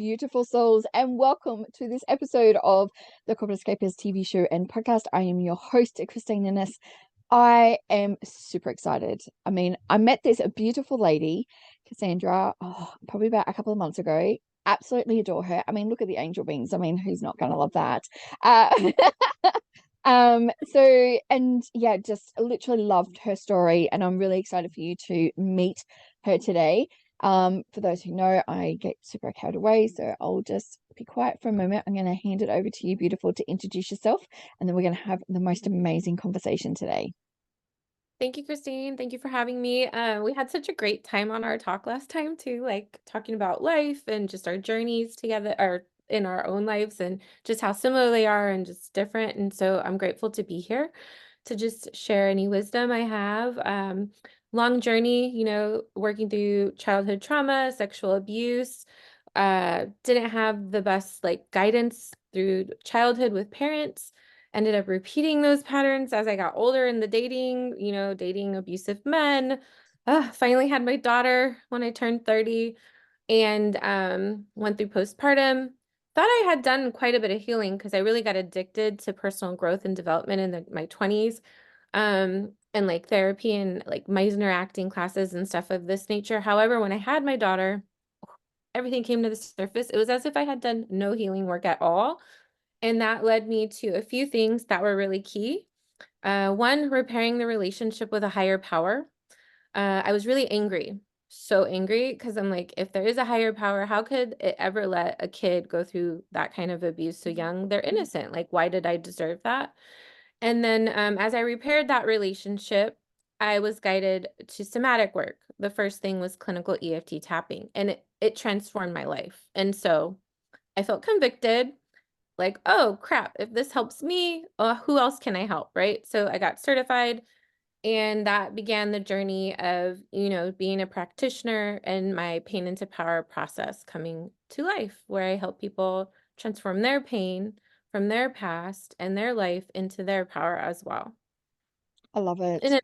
beautiful souls, and welcome to this episode of the Corporate Escapists TV show and podcast. I am your host, Christine Innes. I am super excited. I mean, I met this beautiful lady, Cassandra, probably about a couple of months ago. Absolutely adore her. I mean, look at the angel wings. I mean, who's not going to love that? Just literally loved her story, and I'm really excited for you to meet her today. For those who know, I get super carried away, so I'll just be quiet for a moment. I'm going to hand it over to you, beautiful, to introduce yourself, and then we're going to have the most amazing conversation today. Thank you, Christine. Thank you for having me. We had such a great time on our talk last time too, like talking about life and just our journeys together or in our own lives and just how similar they are and just different. And so I'm grateful to be here to just share any wisdom I have. Long journey, working through childhood trauma, sexual abuse. Didn't have the best like guidance through childhood with parents. Ended up repeating those patterns as I got older in the dating abusive men. Finally had my daughter when I turned 30 and went through postpartum. Thought I had done quite a bit of healing because I really got addicted to personal growth and development in my 20s, and like therapy and like Meisner acting classes and stuff of this nature. However, when I had my daughter, everything came to the surface. It was as if I had done no healing work at all. And that led me to a few things that were really key. One, repairing the relationship with a higher power. I was really angry, so angry, because I'm like, if there is a higher power, how could it ever let a kid go through that kind of abuse so young? They're innocent. Like, why did I deserve that? And then as I repaired that relationship, I was guided to somatic work. The first thing was clinical EFT tapping, and it transformed my life. And so I felt convicted, like, oh crap, if this helps me, who else can I help, right? So I got certified, and that began the journey of, being a practitioner and my pain into power process coming to life, where I help people transform their pain from their past and their life into their power as well. I love In it. a,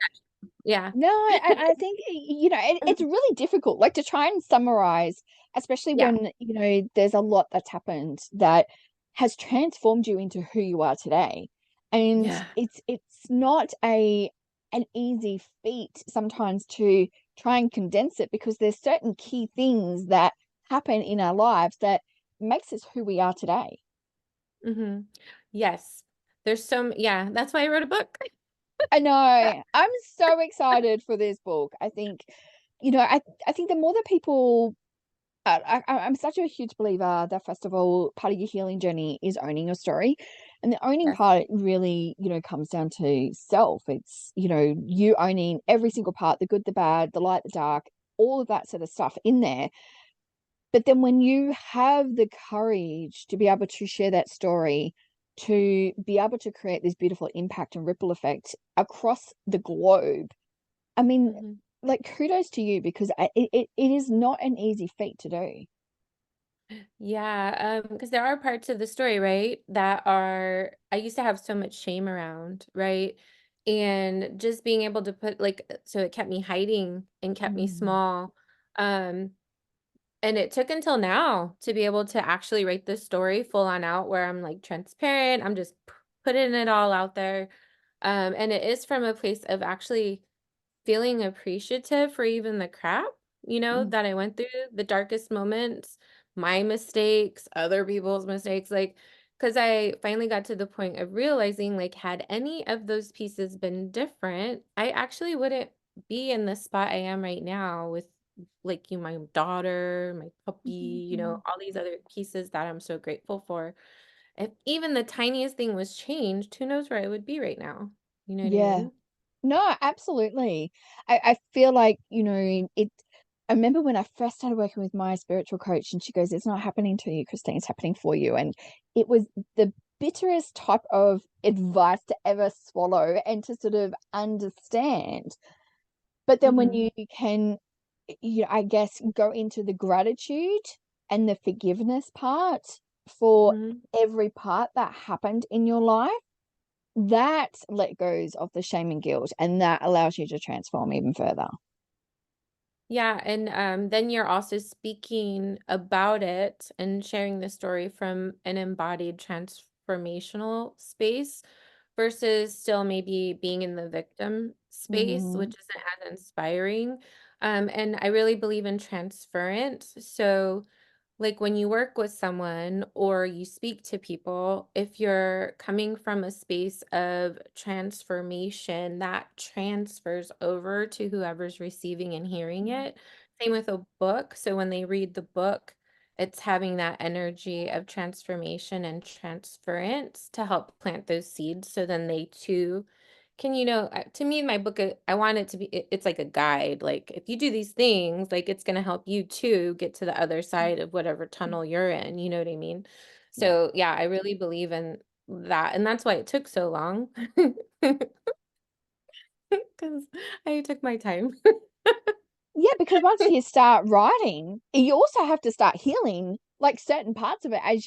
yeah. No, I think, it's really difficult, like, to try and summarize, especially Yeah. when, there's a lot that's happened that has transformed you into who you are today. And Yeah. it's not an easy feat sometimes to try and condense it, because there's certain key things that happen in our lives that makes us who we are today. Hmm. Yes. Yeah, that's why I wrote a book. I know. I'm so excited for this book. I think, I think the more that people, I'm such a huge believer that, first of all, part of your healing journey is owning your story. And the owning Yes. part really, comes down to self. It's, you owning every single part, the good, the bad, the light, the dark, all of that sort of stuff in there. But then when you have the courage to be able to share that story, to be able to create this beautiful impact and ripple effect across the globe, I mean, Hmm. like, kudos to you, because it is not an easy feat to do. Yeah, because there are parts of the story, right, that are I used to have so much shame around, right? And just being able to put like so it kept me hiding and kept me Mm. small. Um, and it took until now to be able to actually write this story full on out where I'm like transparent. I'm just putting it all out there. And it is from a place of actually feeling appreciative for even the crap, Mm. that I went through, the darkest moments, my mistakes, other people's mistakes, like, because I finally got to the point of realizing, like, had any of those pieces been different, I actually wouldn't be in the spot I am right now with, like, my daughter, my puppy, Mhm. all these other pieces that I'm so grateful for. If even the tiniest thing was changed, who knows where I would be right now? You know what I Yeah. mean? No, absolutely. I feel like, I remember when I first started working with my spiritual coach, and she goes, "It's not happening to you, Christine, it's happening for you." And it was the bitterest type of advice to ever swallow and to sort of understand. But then when Mhm. you can, I guess, go into the gratitude and the forgiveness part for Mhm. every part that happened in your life, that let goes of the shame and guilt, and that allows you to transform even further. Yeah, and then you're also speaking about it and sharing the story from an embodied transformational space versus still maybe being in the victim space, Mm, which isn't as inspiring. And I really believe in transference. So like when you work with someone or you speak to people, if you're coming from a space of transformation, that transfers over to whoever's receiving and hearing it. Same with a book. So when they read the book, it's having that energy of transformation and transference to help plant those seeds. So then they too can, to me, my book, I want it to be, it's like a guide. Like, if you do these things, like, it's going to help you too get to the other side of whatever tunnel you're in. You know what I mean? yeah. So, yeah, I really believe in that. And that's why it took so long because I took my time. Yeah, because once you start writing, you also have to start healing, like, certain parts of it as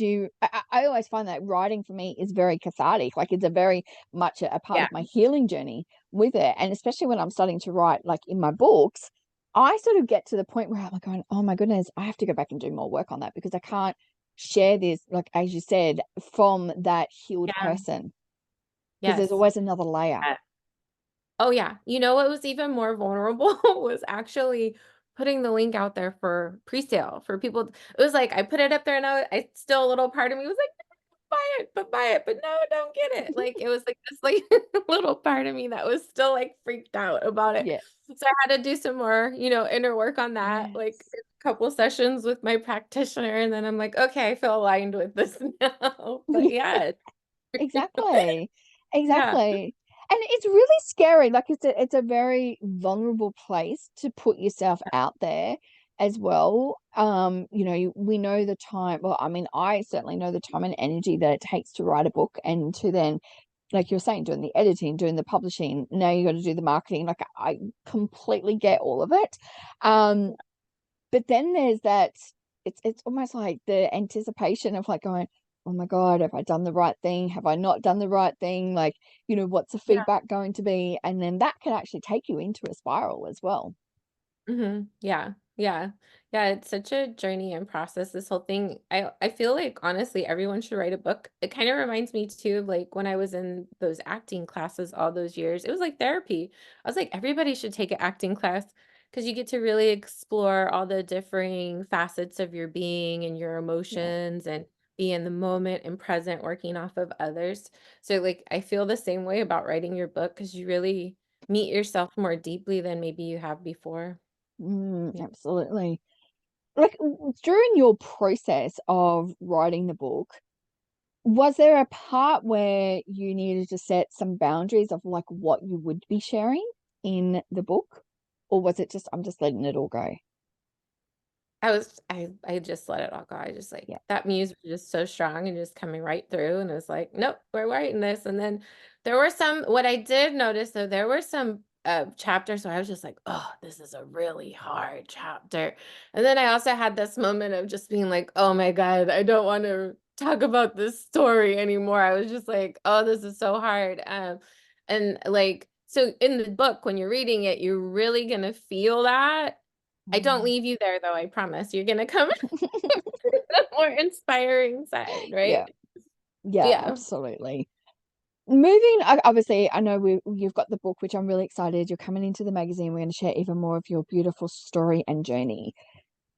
I always find that writing for me is very cathartic, like, it's a very much a part Yeah. of my healing journey with it, and especially when I'm starting to write, like, in my books, I sort of get to the point where I'm like going, "Oh my goodness, I have to go back and do more work on that because I can't share this," like, as you said, from that healed Yeah. person, because there's Yes. always another layer. Oh, yeah. You know what was even more vulnerable was actually putting the link out there for presale for people. It was like I put it up there and I still a little part of me was like, buy it, but no, don't get it. Like it was like this like little part of me that was still like freaked out about it. Yeah. So I had to do some more, inner work on that, like Yes. a couple sessions with my practitioner. And then I'm like, okay, I feel aligned with this now. But yeah, Exactly. yeah. Exactly. And it's really scary, like, it's a very vulnerable place to put yourself out there as well. We know the time well, I mean, I certainly know the time and energy that it takes to write a book and to then, like you're saying, doing the editing, doing the publishing, now you gotta do the marketing, like, I completely get all of it. Um, but then there's that it's almost like the anticipation of, like, going, "Oh my god, have I done the right thing? Have I not done the right thing? Like, what's the Yeah. feedback going to be?" And then that can actually take you into a spiral as well. Yeah. Yeah. Yeah, it's such a journey and process, this whole thing. I feel like honestly everyone should write a book. It kind of reminds me too of like when I was in those acting classes all those years. It was like therapy. I was like everybody should take an acting class because you get to really explore all the differing facets of your being and your Yeah. emotions and be in the moment and present working off of others. So like I feel the same way about writing your book because you really meet yourself more deeply than maybe you have before. Yeah. Absolutely. Like, during your process of writing the book, was there a part where you needed to set some boundaries of, like, what you would be sharing in the book? Or was it just, "I'm just letting it all go"? I just let it all go. I just Yeah. like that muse was just so strong and just coming right through and it was like, nope, we're writing this. And then there were some what I did notice though, there were some chapters where I was just like, oh, this is a really hard chapter. And then I also had this moment of just being like, oh my God, I don't want to talk about this story anymore. I was just like, oh, this is so hard. And like so in the book, when you're reading it, you're really gonna feel that I don't Mm. leave you there though, I promise. You're gonna come to the more inspiring side, Yeah. right? Yeah, Yeah. absolutely. Moving obviously, I know you've got the book, which I'm really excited. You're coming into the magazine. We're gonna share even more of your beautiful story and journey.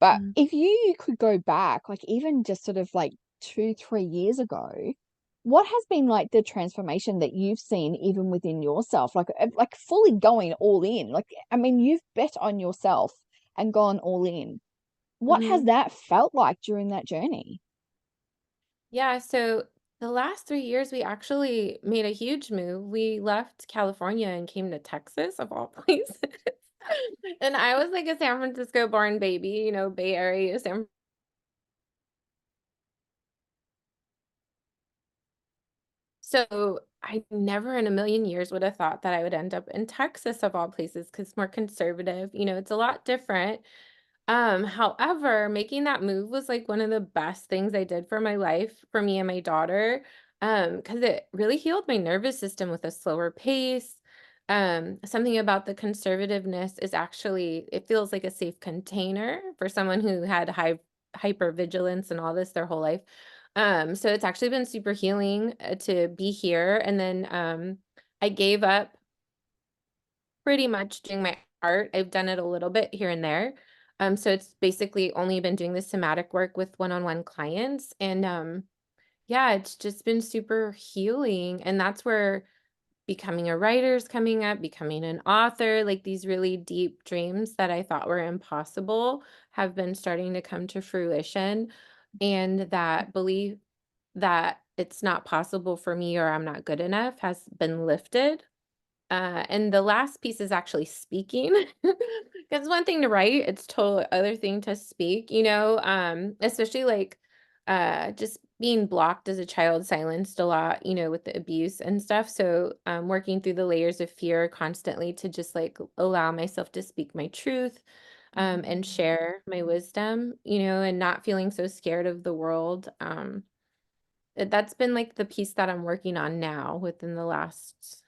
But Mhm, if you could go back, like, even just sort of like 2, 3 years ago, what has been, like, the transformation that you've seen even within yourself? Like, fully going all in. Like, I mean, you've bet on yourself and gone all in. What has mhm. that felt like during that journey? Yeah, so the last 3 years, we actually made a huge move. We left California and came to Texas, of all places. And I was like a San Francisco born baby, Bay Area, San So I never in a million years would have thought that I would end up in Texas of all places because it's more conservative. It's a lot different. However, making that move was like one of the best things I did for my life, for me and my daughter, because it really healed my nervous system with a slower pace. Something about the conservativeness is actually, it feels like a safe container for someone who had hypervigilance and all this their whole life. So it's actually been super healing to be here. And then I gave up pretty much doing my art. I've done it a little bit here and there. So it's basically only been doing the somatic work with one-on-one clients. And yeah, it's just been super healing. And that's where becoming a writer is coming up, becoming an author, like these really deep dreams that I thought were impossible have been starting to come to fruition. And that belief that it's not possible for me or I'm not good enough has been lifted. And the last piece is actually speaking. It's one thing to write, it's total other thing to speak, especially like just being blocked as a child, silenced a lot, with the abuse and stuff. So working through the layers of fear constantly to just like allow myself to speak my truth and Mm. share my wisdom, and not feeling so scared of the world. That's been like the piece that I'm working on now within the last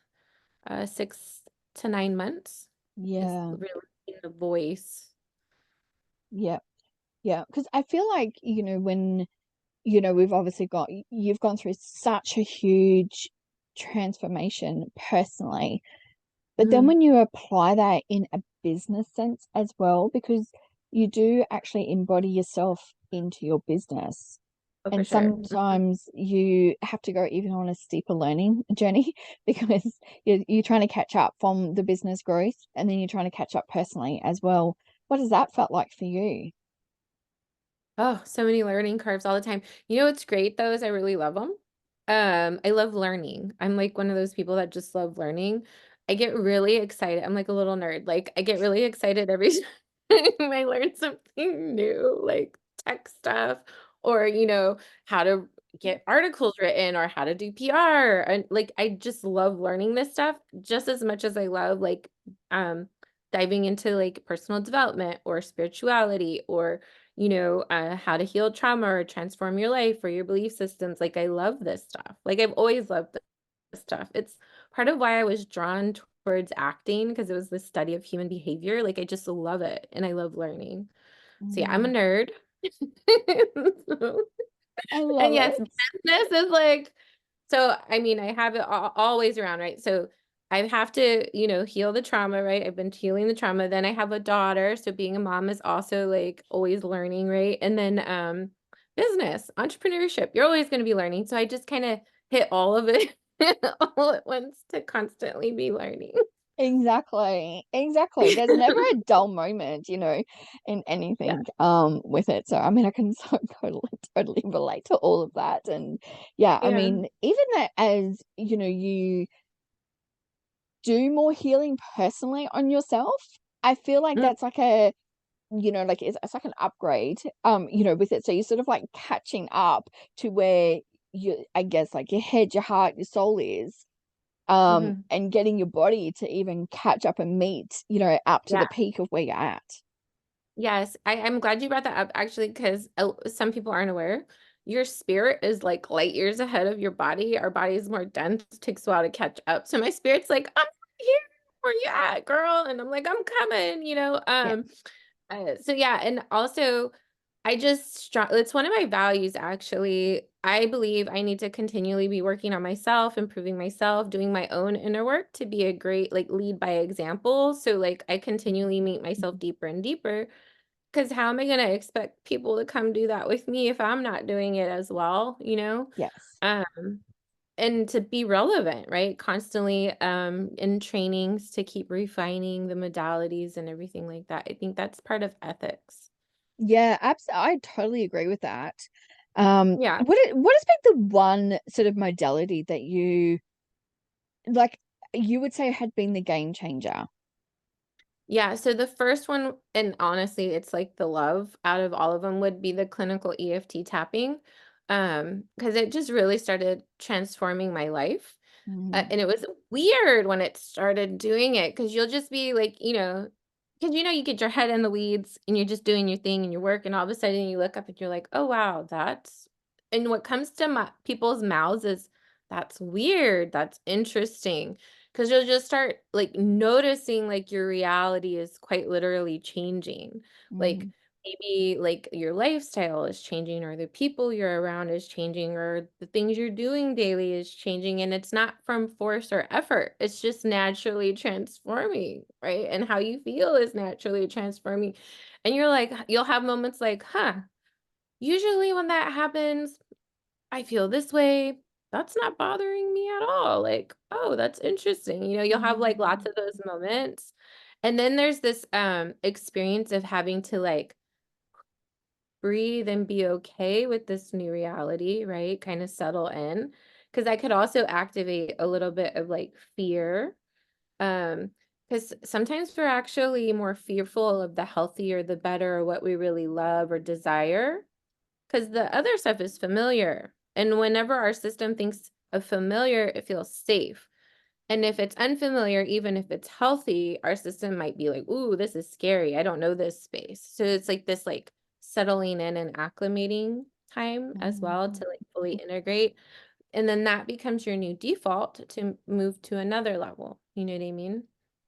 6 to 9 months is Yeah, really the voice. yeah, yeah. Because I feel like, when, we've obviously you've gone through such a huge transformation personally, but then Mhm. when you apply that in a business sense as well, because you do actually embody yourself into your business. Oh, for And sure. Mhm. sometimes you have to go even on a steeper learning journey because you're trying to catch up from the business growth and then you're trying to catch up personally as well. What has that felt like for you? Oh, so many learning curves all the time. You know what's great though is I really love them. I love learning. I'm like one of those people that just love learning. I get really excited. I'm like a little nerd. Like I get really excited every time I learn something new, like tech stuff or, how to get articles written or how to do PR. And like I just love learning this stuff just as much as I love like diving into like personal development or spirituality or how to heal trauma or transform your life or your belief systems. Like, I love this stuff. Like, I've always loved this stuff. It's part of why I was drawn towards acting because it was the study of human behavior. Like, I just love it and I love learning. So, yeah, I'm a Mm, nerd. So I and love yes, it. business is like so I mean, I have it always around, right? So I have to, heal the trauma, right? I've been healing the trauma. Then I have a daughter, so being a mom is also like always learning, right? And then business, entrepreneurship, you're always going to be learning. So I just kind of hit all of it all at once to constantly be learning. Exactly. Exactly. There's never a dull moment, in Yeah. anything with it. So I mean I can so totally relate to all of that. And yeah, I Yeah. mean, even that as, you do more healing personally on yourself, I feel like Mm, that's like like it's like an upgrade, with it. So you're sort of like catching up to where I guess like your head, your heart, your soul is, mhm. and getting your body to even catch up and meet, up to Yeah. the peak of where you're at. Yes, I'm glad you brought that up actually, because some people aren't aware. Your spirit is like light years ahead of your body. Our body is more dense, it takes a while to catch up. So my spirit's like, I'm here, where you at, girl? And I'm like, I'm coming. Yeah. So yeah, and also I just it's one of my values actually. I believe I need to continually be working on myself, improving myself, doing my own inner work to be a great like lead by example. So like I continually meet myself deeper and deeper. Because how am I gonna expect people to come do that with me if I'm not doing it as well, you know? Yes. Um, and to be relevant, right? Constantly in trainings to keep refining the modalities and everything like that. I think that's part of ethics. Yeah, absolutely. I totally agree with that. Yeah. What has been the one sort of modality that like you would say had been the game changer? Yeah, so the first one, and honestly, it's like the love out of all of them would be the clinical EFT tapping. Because it just really started transforming my life. Mm, And it was weird when it started doing it because you'll just be like, because you get your head in the weeds and you're just doing your thing and your work, and all of a sudden you look up and you're like, oh wow, and what comes to people's mouths is that's weird, that's interesting. because you'll just start like noticing like your reality is quite literally changing. Like Mm, maybe like your lifestyle is changing, or the people you're around is changing, or the things you're doing daily is changing. And it's not from force or effort. It's just naturally transforming, right? And how you feel is naturally transforming. And you're like, you'll have moments like, huh, usually when that happens, I feel this way. That's not bothering me at all. Like, oh, that's interesting. You'll have like lots mm, of those moments. And then there's this experience of having to like breathe and be okay with this new reality, right? Kind of settle in. Because I could also activate a little bit of like fear. Because sometimes we're actually more fearful of the healthier, the better, or what we really love or desire. Because the other stuff is familiar. And whenever our system thinks of familiar, it feels safe. And if it's unfamiliar, even if it's healthy, our system might be like, ooh, this is scary. I don't know this space. So it's like this like settling in and acclimating time as well mm. to like fully integrate. And then that becomes your new default to move to another level. You know what I mean?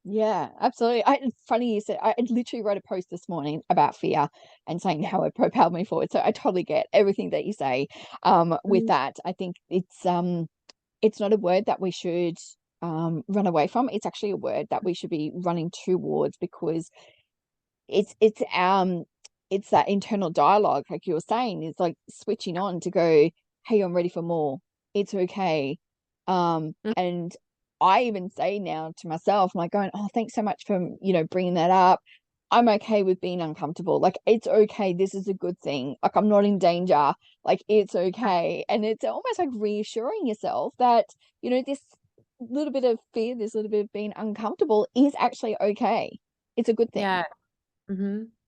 Yeah, absolutely. It's funny you said, I literally wrote a post this morning about fear and saying Yeah. how it propelled me forward. So I totally get everything that you say. With Mhm. that, I think it's not a word that we should run away from. It's actually a word that we should be running towards, because it's it's that internal dialogue, like you were saying, is like switching on to go, hey, I'm ready for more. It's okay. And I even say now to myself, I'm like going, oh, thanks so much for, bringing that up. I'm okay with being uncomfortable. Like, it's okay. This is a good thing. Like, I'm not in danger. Like, it's okay. And it's almost like reassuring yourself that, this little bit of fear, this little bit of being uncomfortable is actually okay. It's a good thing. Yeah.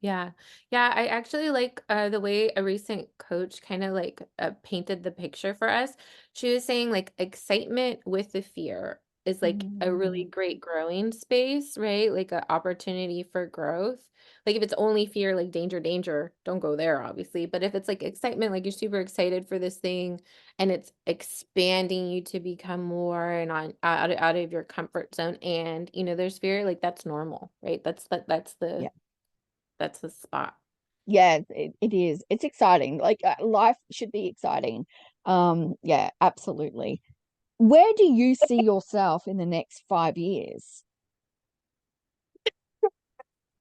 Yeah. Yeah, I actually like the way a recent coach kind of like painted the picture for us. She was saying like excitement with the fear is like a really Mm, great growing space, right? Like an opportunity for growth. Like if it's only fear, like danger, danger, don't go there, obviously. But if it's like excitement, like you're super excited for this thing and it's expanding you to become more and on out of your comfort zone, and there's fear, like that's normal, right? yeah. That's the spot. Yeah, it is. It's exciting. Like, life should be exciting. Yeah, absolutely. Where do you see yourself in the next 5 years?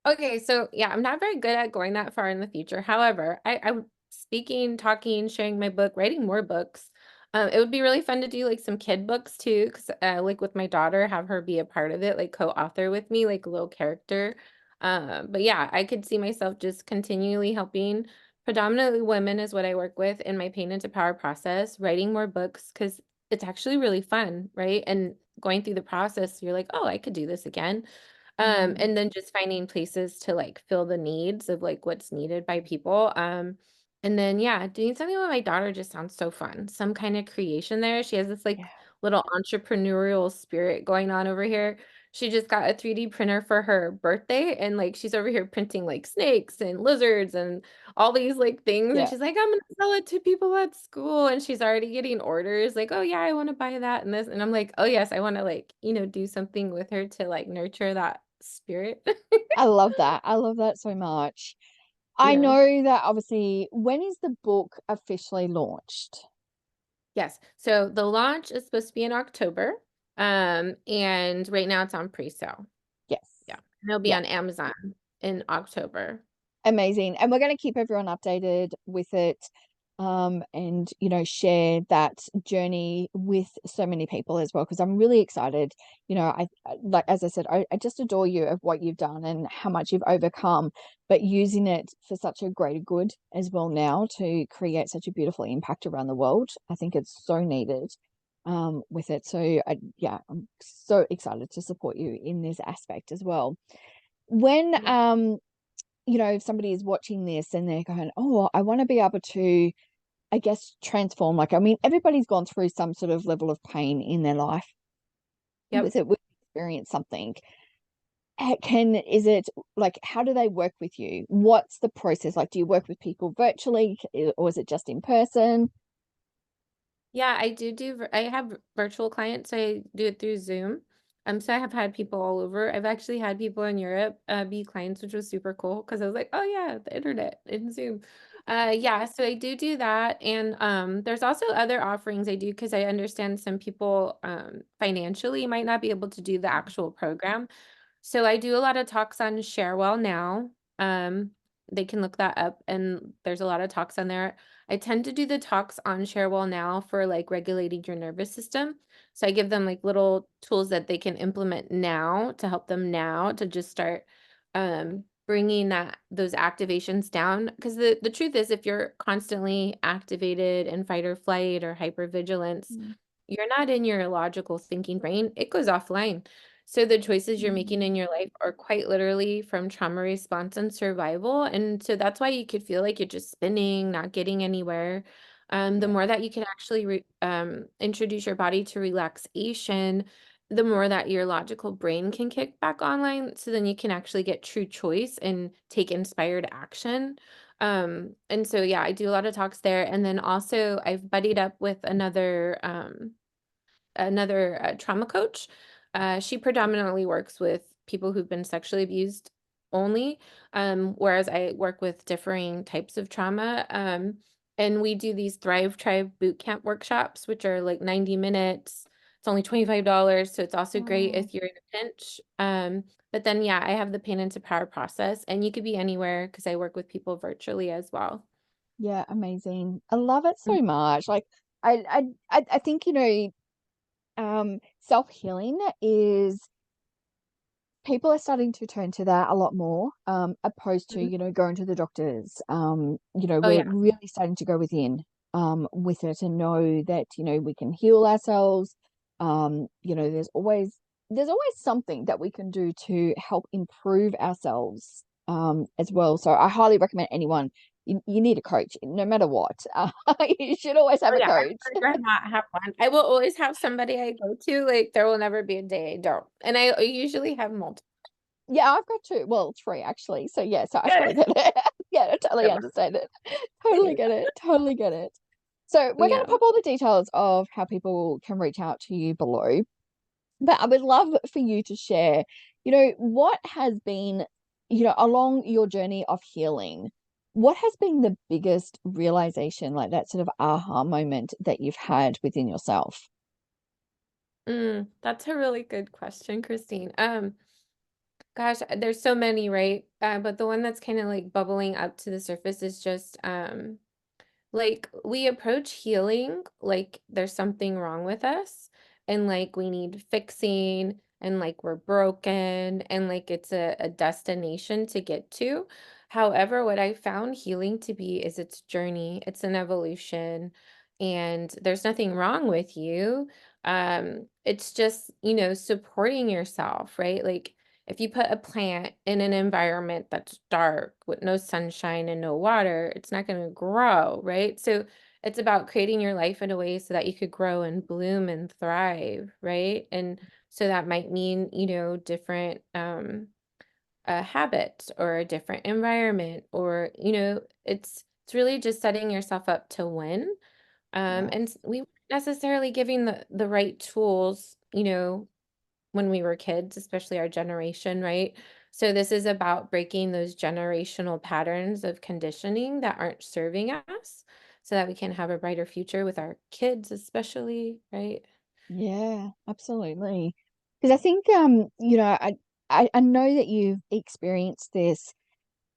Okay, so yeah, I'm not very good at going that far in the future. However, I'm speaking, talking, sharing my book, writing more books. It would be really fun to do like some kid books too, because like with my daughter, have her be a part of it, like co-author with me, like a little character. But yeah, I could see myself just continually helping predominantly women is what I work with in my pain into power process, writing more books because it's actually really fun, right? And going through the process, you're like, oh, I could do this again. Mm, And then just finding places to like fill the needs of like what's needed by people. And then yeah, doing something with my daughter just sounds so fun. Some kind of creation there. She has this like yeah. little entrepreneurial spirit going on over here. She just got a 3D printer for her birthday, and like she's over here printing like snakes and lizards and all these like things, and Yeah. she's like, I'm gonna sell it to people at school, and she's already getting orders like, oh yeah, I want to buy that and this, and I'm like, oh yes, I want to like do something with her to like nurture that spirit. I love that. I love that so much. I Yeah. know that obviously, when is the book officially launched? Yes. So the launch is supposed to be in October. And right now it's on pre-sale. Yes. Yeah. And it'll be Yeah. on Amazon in October. Amazing. And we're going to keep everyone updated with it, and share that journey with so many people as well, because I'm really excited. Like, as I said, I just adore you of what you've done and how much you've overcome, but using it for such a greater good as well now to create such a beautiful impact around the world. I think it's so needed with it. So yeah, I'm so excited to support you in this aspect as well. When Yeah. if somebody is watching this and they're going, oh, I want to be able to, I guess, transform. Like, I mean, everybody's gone through some sort of level of pain in their life Yep. with it, with experience something. Is it like, how do they work with you? What's the process like? Do you work with people virtually, or is it just in person? Yeah, I have virtual clients. I do it through Zoom. So I have had people all over. I've actually had people in Europe be clients, which was super cool because I was like, oh yeah, the internet and Zoom. Yeah, so I do that. And there's also other offerings I do because I understand some people financially might not be able to do the actual program. So I do a lot of talks on Sharewell now. Um, they can look that up and there's a lot of talks on there. I tend to do the talks on Sharewell now for like regulating your nervous system. So I give them like little tools that they can implement now to help them now to just start bringing those activations down. Because the truth is, if you're constantly activated in fight or flight or hypervigilance, Mm. you're not in your logical thinking brain. It goes offline. So the choices you're making Mm. in your life are quite literally from trauma response and survival. And so that's why you could feel like you're just spinning, not getting anywhere. The Yeah. more that you can actually introduce your body to relaxation, the more that your logical brain can kick back online. So then you can actually get true choice and take inspired action. And so, yeah, I do a lot of talks there. And then also I've buddied up with another trauma coach. She predominantly works with people who've been sexually abused only, whereas I work with differing types of trauma. And we do these Thrive Tribe boot camp workshops, which are like 90 minutes. It's only $25, so it's also great Oh, if you're in a pinch. But then, yeah, I have the Pain into Power process, and you could be anywhere because I work with people virtually as well. yeah, amazing. I love it Mm. so much. Like I think, self-healing is people are starting to turn to that a lot more, opposed to, Mhm. going to the doctors. Oh, We're yeah. really starting to go within, with it and know that, we can heal ourselves. There's always something that we can do to help improve ourselves, as well. So I highly recommend anyone, you need a coach, no matter what. You should always have Oh, a yeah, coach. I'd rather not have one. I will always have somebody I go to, like, there will never be a day I don't, and I usually have multiple. Yeah, I've got two. Well, three actually. So yeah, so I Good. totally get it. Yeah, I totally Good. understand it. Totally get it. Totally get it. So we're going to Yeah. pop all the details of how people can reach out to you below. But I would love for you to share, what has been, along your journey of healing, what has been the biggest realization, like that sort of aha moment that you've had within yourself? That's a really good question, Christine. Gosh, there's so many, right? But the one that's kind of like bubbling up to the surface is just like we approach healing like there's something wrong with us and like we need fixing and like we're broken and like it's a destination to get to. However, what I found healing to be is its journey, it's an evolution, and there's nothing wrong with you. It's just, supporting yourself, right? Like if you put a plant in an environment that's dark with no sunshine and no water, it's not going to grow, right? So it's about creating your life in a way so that you could grow and bloom and thrive, right? And so that might mean, different habits or a different environment, or it's really just setting yourself up to win. Yes. And we weren't necessarily giving the right tools, when we were kids, especially our generation, right? So this is about breaking those generational patterns of conditioning that aren't serving us so that we can have a brighter future with our kids, especially, right? Yeah, absolutely. Because I think, I know that you've experienced this,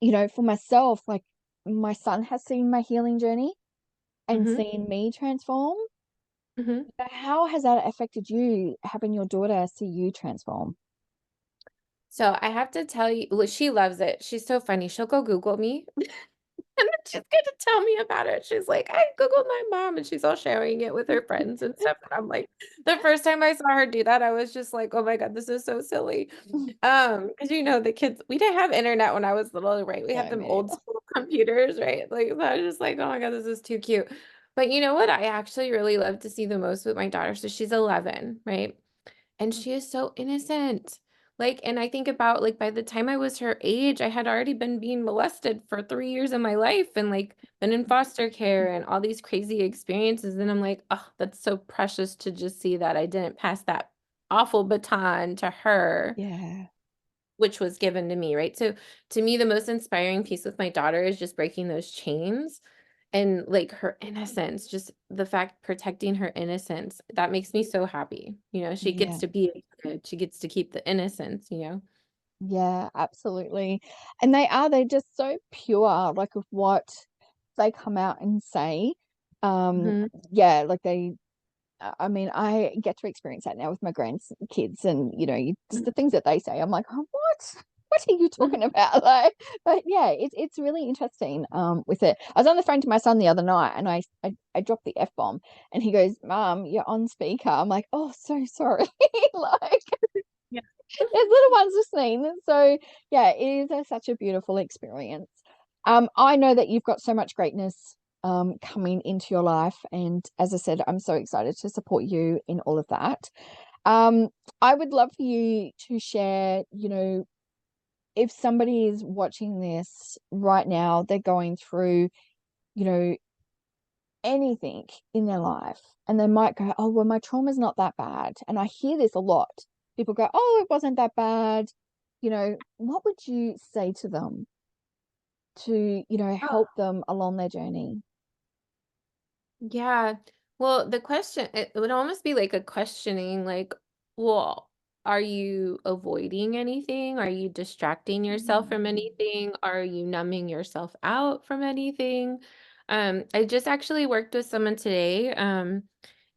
for myself, like my son has seen my healing journey and Mm-hmm. seen me transform. Mm-hmm. But how has that affected you, having your daughter see you transform? So I have to tell you, well, she loves it. She's so funny. She'll go Google me. And then she's going to tell me about it. She's like, I Googled my mom, and she's all sharing it with her friends and stuff. And I'm like, the first time I saw her do that, I was just like, oh my God, this is so silly. Because the kids, we didn't have internet when I was little, right? We had No, them me old neither. school computers, right? Like so I was just like, oh my God, this is too cute. But you know what I actually really love to see the most with my daughter? So she's 11, right? And she is so innocent. Like, and I think about like by the time I was her age, I had already been being molested for 3 years of my life and like been in foster care and all these crazy experiences. And I'm like, oh, that's so precious to just see that I didn't pass that awful baton to her, Yeah. which was given to me, right? So to me, the most inspiring piece with my daughter is just breaking those chains and like her innocence, just the fact protecting her innocence. That makes me so happy. You know, she gets Yeah. to be a kid. She gets to keep the innocence, you know? Yeah, absolutely. And they're just so pure, like of what they come out and say. Um, Mhm. yeah, like I mean, I get to experience that now with my grandkids, and just the things that they say. I'm like, oh, what? What are you talking about? Like, but yeah, it's really interesting. With it, I was on the phone to my son the other night, and I dropped the F-bomb, and he goes, "Mom, you're on speaker." I'm like, oh, so sorry. Like, Yeah. there's little ones listening. So yeah, it is such a beautiful experience. I know that you've got so much greatness coming into your life, and as I said, I'm so excited to support you in all of that. Um, I would love for you to share, if somebody is watching this right now, they're going through, you know, anything in their life, and they might go, oh, well, my trauma's not that bad. And I hear this a lot. People go, oh, it wasn't that bad. What would you say to them to, help them along their journey? Yeah. Well, the question, it would almost be like a questioning, like, well, are you avoiding anything? Are you distracting yourself from Mm. anything? Are you numbing yourself out from anything? I just actually worked with someone today.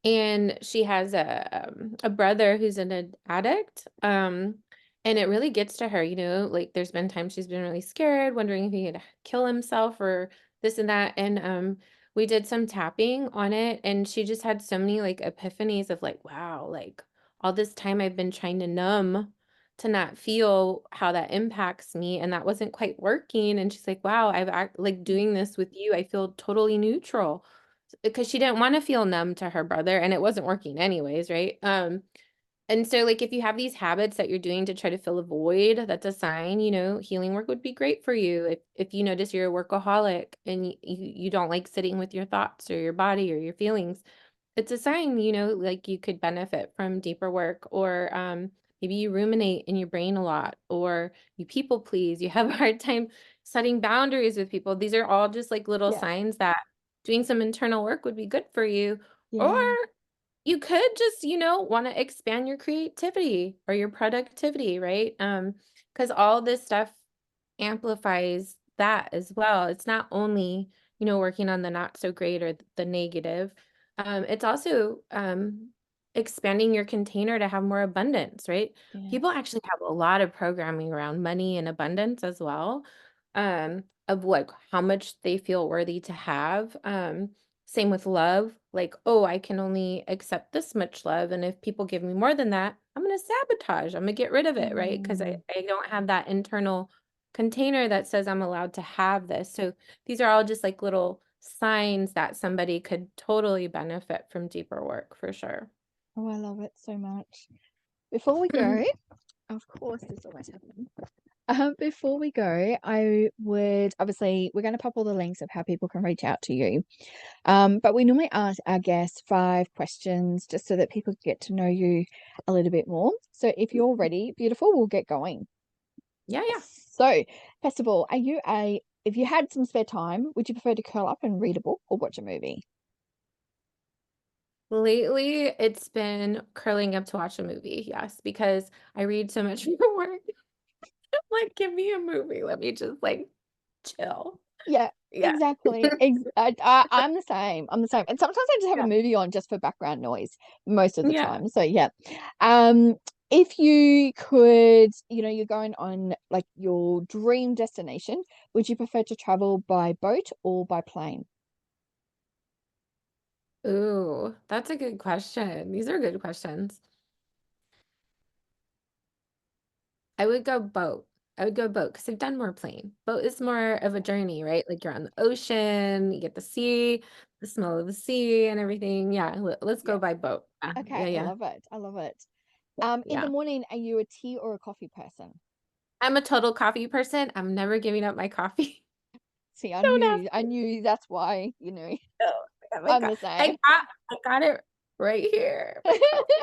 And she has a brother who's an addict. And it really gets to her, you know, like there's been times she's been really scared, wondering if he could kill himself or this and that. And we did some tapping on it, and she just had so many like epiphanies of like, wow, like all this time I've been trying to numb to not feel how that impacts me, and that wasn't quite working. And she's like, wow, like doing this with you, I feel totally neutral, because she didn't want to feel numb to her brother, and it wasn't working anyways, right? And so like if you have these habits that you're doing to try to fill a void, that's a sign, you know, healing work would be great for you. If you notice you're a workaholic and you don't like sitting with your thoughts or your body or your feelings, it's a sign, you know, like you could benefit from deeper work. Or maybe you ruminate in your brain a lot, or you people please, you have a hard time setting boundaries with people. These are all just like little Yeah, signs that doing some internal work would be good for you. Or yeah, you could just, you know, want to expand your creativity or your productivity, right? Because all this stuff amplifies that as well. It's not only, you know, working on the not so great or the negative. It's also expanding your container to have more abundance, right? yeah, People actually have a lot of programming around money and abundance as well, of like how much they feel worthy to have. Same with love, like, oh, I can only accept this much love. And if people give me more than that, I'm going to sabotage, I'm going to get rid of it, right? Because mm, I don't have that internal container that says I'm allowed to have this. So these are all just like little signs that somebody could totally benefit from deeper work for sure. oh, I love it so much. Before we go, of course, this always happens. Before we go, I would obviously, we're going to pop all the links of how people can reach out to you. But we normally ask our guests 5 questions just so that people get to know you a little bit more. So if you're ready, beautiful, we'll get going. Yeah, yeah. So, first of all, if you had some spare time, would you prefer to curl up and read a book or watch a movie? Lately, it's been curling up to watch a movie. Yes, because I read so much for work. Like, give me a movie. Let me just like chill. Yeah, Yeah. exactly. I'm the same. I'm the same. And sometimes I just have a Yeah. movie on just for background noise most of the Yeah. time. So yeah. Um, if you could, you're going on like your dream destination, would you prefer to travel by boat or by plane? Ooh, that's a good question. These are good questions. I would go boat. I would go boat because I've done more plane. Boat is more of a journey, right? Like you're on the ocean, you get the sea, the smell of the sea and everything. Yeah, let's Yeah. go by boat. Yeah, Okay, yeah, I yeah. love it. I love it. In the Yeah. morning, are you a tea or a coffee person? I'm a total coffee person. I'm never giving up my coffee. See, Don't ask I me. knew that's why, No, I got my I'm co the same. I got it right here, my coffee.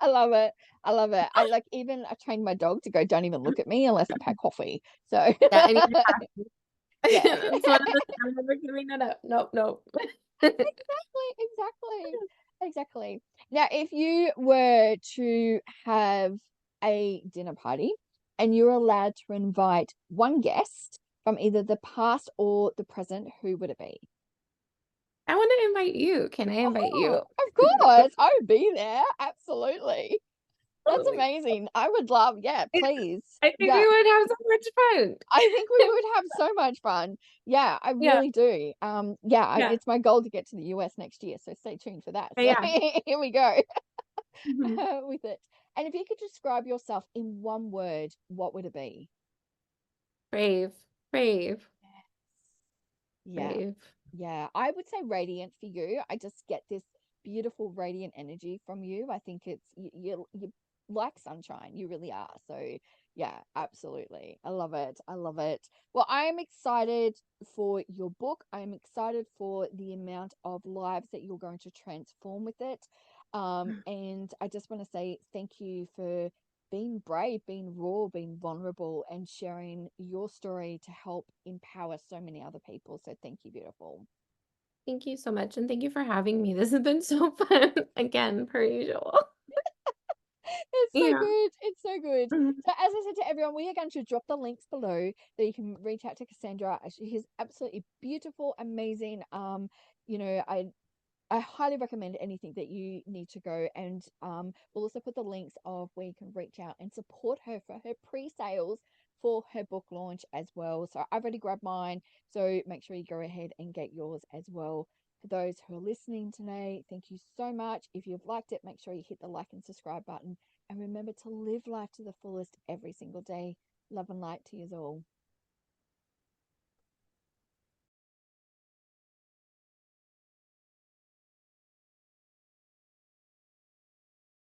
I love it. I love it. I trained my dog to go, don't even look at me unless I've had coffee. So Yeah, and you have to. yeah. It's one of the I'm never giving that up. Nope, nope. Exactly. Now, if you were to have a dinner party and you're allowed to invite one guest from either the past or the present, who would it be? I want to invite you. Can I invite Oh, you? of course. I would be there. Absolutely. That's Oh my amazing. I would love, yeah, God. please. I think Yeah. we would have so much fun. I think we would have so much fun. Yeah, I Yeah, really do. Yeah, yeah, it's my goal to get to the US next year, so stay tuned for that. So yeah. here we go Mhm. with it. And if you could describe yourself in one word, what would it be? Brave, brave, Yeah, brave. yeah. I would say radiant for you. I just get this beautiful radiant energy from you. I think it's you like sunshine. You really are. So yeah, absolutely. I love it. I love it. Well, I am excited for your book. I'm excited for the amount of lives that you're going to transform with it. And I just want to say thank you for being brave, being raw, being vulnerable, and sharing your story to help empower so many other people. So thank you, beautiful. Thank you so much, and thank you for having me. This has been so fun, again, per usual. It's so Yeah. good. It's so good. Mhm. So as I said to everyone, we are going to drop the links below that you can reach out to Cassandra. She is absolutely beautiful, amazing. I highly recommend anything that you need to go, and we'll also put the links of where you can reach out and support her for her pre-sales for her book launch as well. So I've already grabbed mine, so make sure you go ahead and get yours as well. For those who are listening today, thank you so much. If you've liked it, make sure you hit the like and subscribe button, and remember to live life to the fullest every single day. Love and light to you all.